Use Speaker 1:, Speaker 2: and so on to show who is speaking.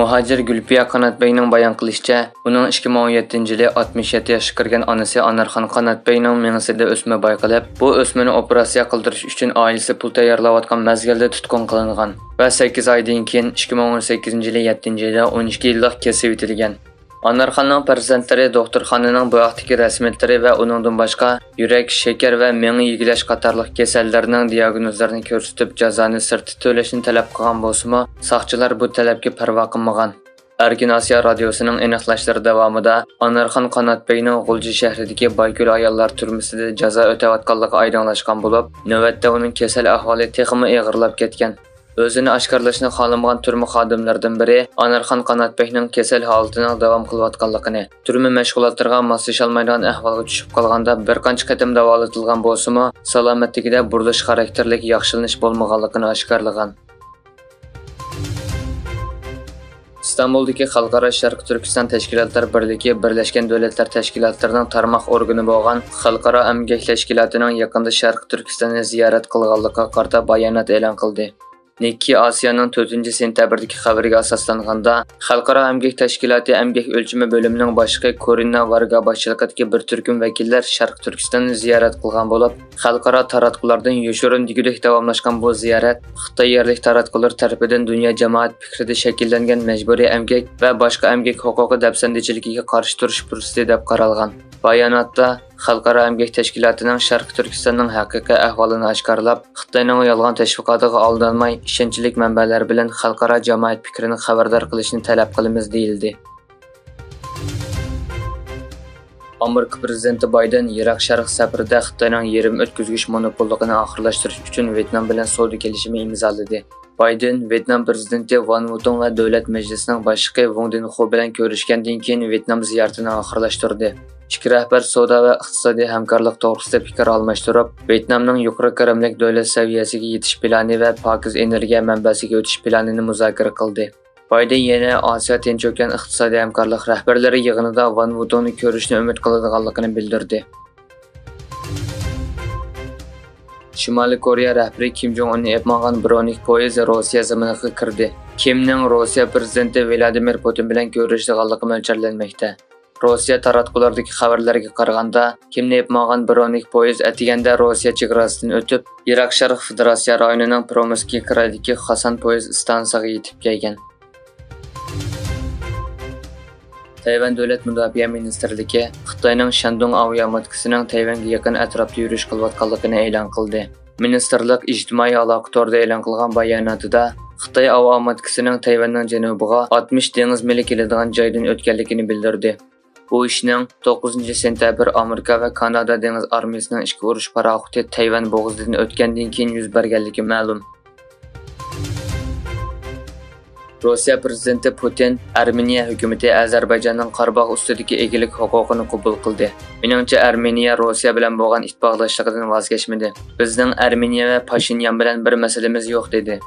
Speaker 1: Muhacir Gülpiya Qanatbeyning bayon qilishicha, uning 2017-yili 67 yoshga kirgan onasi Anarxon Qanatbeyning mengsida o'sma bayqalib, bu o'smani operatsiya qildirish uchun oilasi pul tayyorlayotgan mezgilda tutqun qilingan va 8 oydan keyin 2018-yili 7-oyda 12 yillik kesib etilgan. Anarxonning farzandlari doktorxonaning bu vaqtdagi rasmiyatlari va uningdan boshqa yurak, shakar va meni yiglash qatorliq kasallarning diagnozlarini ko'rsatib jazoni sirti to'lashni talab qilgan bo'lsa-mu, soqchilar bu talabga parvo qilmagan. Erkin Osiyo radiosining aniqlashlari davomida Anarxon Qanatbeyning G'ulji shahridagi Baykul ayollar turmasida jazo o'tayotganligi oydinlashgan bo'lib, navbatda uning kasal ahvoli texmi og'irlab ketgan. O'zini oshkorlashni xohlamagan turma xodimlaridan biri Anarxon Qanatbeyning kasal holatining davom qilayotganligini, turma mashg'ulotlariga moslasholmaydigan ahvolga tushib qolganda bir qancha qatim davolatilgan bo'lsa-mu, salomatligida burilish xarakterlik yaxshilanish bo'lmaganligini oshkorlagan. İstanbuldagi Xalqaro Sharq Turkiston Tashkilotlar birligi Birlashgan Davlatlar Tashkilotlarining tarmoq organi bo'lgan Xalqaro Emgak Tashkilotining yaqinda Sharq Turkistonni ziyorat qilganligiga qarata bayonot e'lon qildi. Nikki Asiyaning 4-sentabrdagi xabariga asoslanganda, Xalqaro Emgak Tashkiloti Emgak o'lchimi bo'limining boshlig'i Korina Varga boshchiligidagi bir turkum vakillar Sharq Turkistonni ziyorat qilgan bo'lib, xalqaro taratqulardan yoshirin digidek davomlashgan bu ziyorat Xitoy yerlik taratqular tomonidan dunyo jamoat fikrida shakllangan majburiy emgak va boshqa emgak huquqi dafsandichiligiga qarshi turish fursati deb qaralgan. Bayonotda Xalqaro Emgak Tashkilotining Sharq Turkistonning haqiqiy ahvolini oshkorlab, Xitoyning yolg'on tashviqotiga aldanmay, ishonchli manbalar bilan xalqaro jamoat fikrini xabardor qilishni talab qilamiz deyildi. Amerika prezidenti Bayden Iroq sharq safarida Xitoyning yerim o'tkazgich monopolligini oxirlashtirish uchun Vyetnam bilan savdo kelishimi imzoladi. Bayden Vyetnam prezidenti Van Vutong va davlat majlisining boshlig'i Wong Dinho bilan ko'rishgandan keyin Vyetnam ziyoratini oxirlashtirdi. Ikki rahbar savdo va iqtisodiy hamkorlik to'g'risida fikr almashtirib, Vyetnamning yuqori kirimlik davlat saviyasiga yetish plani va pokiz energiya manbasiga o'tish planini muzokara qildi. Bayden yana Osiyo Tinch okean iqtisodiy hamkorlik rahbarlari yig'inida Van Vutongni ko'rishni umid qiladiganligini bildirdi. Shimoliy Koreya rahbari Kim Jong Unni epmagan bronik poyezd Rossiya zaminiga kirdi. Kimning Rossiya prezidenti Vladimir Putin bilan ko'rishdiganligi mo'ljallanmoqda. Rossiya taratqulardagi xabarlarga qaraganda, kimni epmagan bronik poyezd atiganda Rossiya chegarasidan o'tib, Iroq Sharq Federatsiya rayonining Promoskiy kraydagi Hasan poyezd stansiyasiga yetib kelgan. Tayvan davlat mudofaa ministrligi Xitoyning Shandong aviamotkasining Tayvanga yaqin atrofda yurish qilayotganligini e'lon qildi. Ministerlik ijtimoiy aloqa torida e'lon qilgan bayonotida Xitoy aviamotkasining Tayvanning janubiga 60 dengiz mili keladigan joydan o'tganligini bildirdi. Bu ishning 9-sentabr Amerika va Kanada dengiz armiyasining ichki urush paraxoti Tayvan bo'g'zidan o'tgandan keyin yuz berganligi ma'lum. Rossiya prezidenti Putin Armeniya hukumati Ozarbayjonning Qorabog' ustidagi egilik huquqini qabul qildi. Meningcha Armeniya Rossiya bilan bo'lgan ittifoqdoshligidan voz kechmadi. Bizning Armeniya va Pashinyan bilan bir masalamiz yo'q dedi.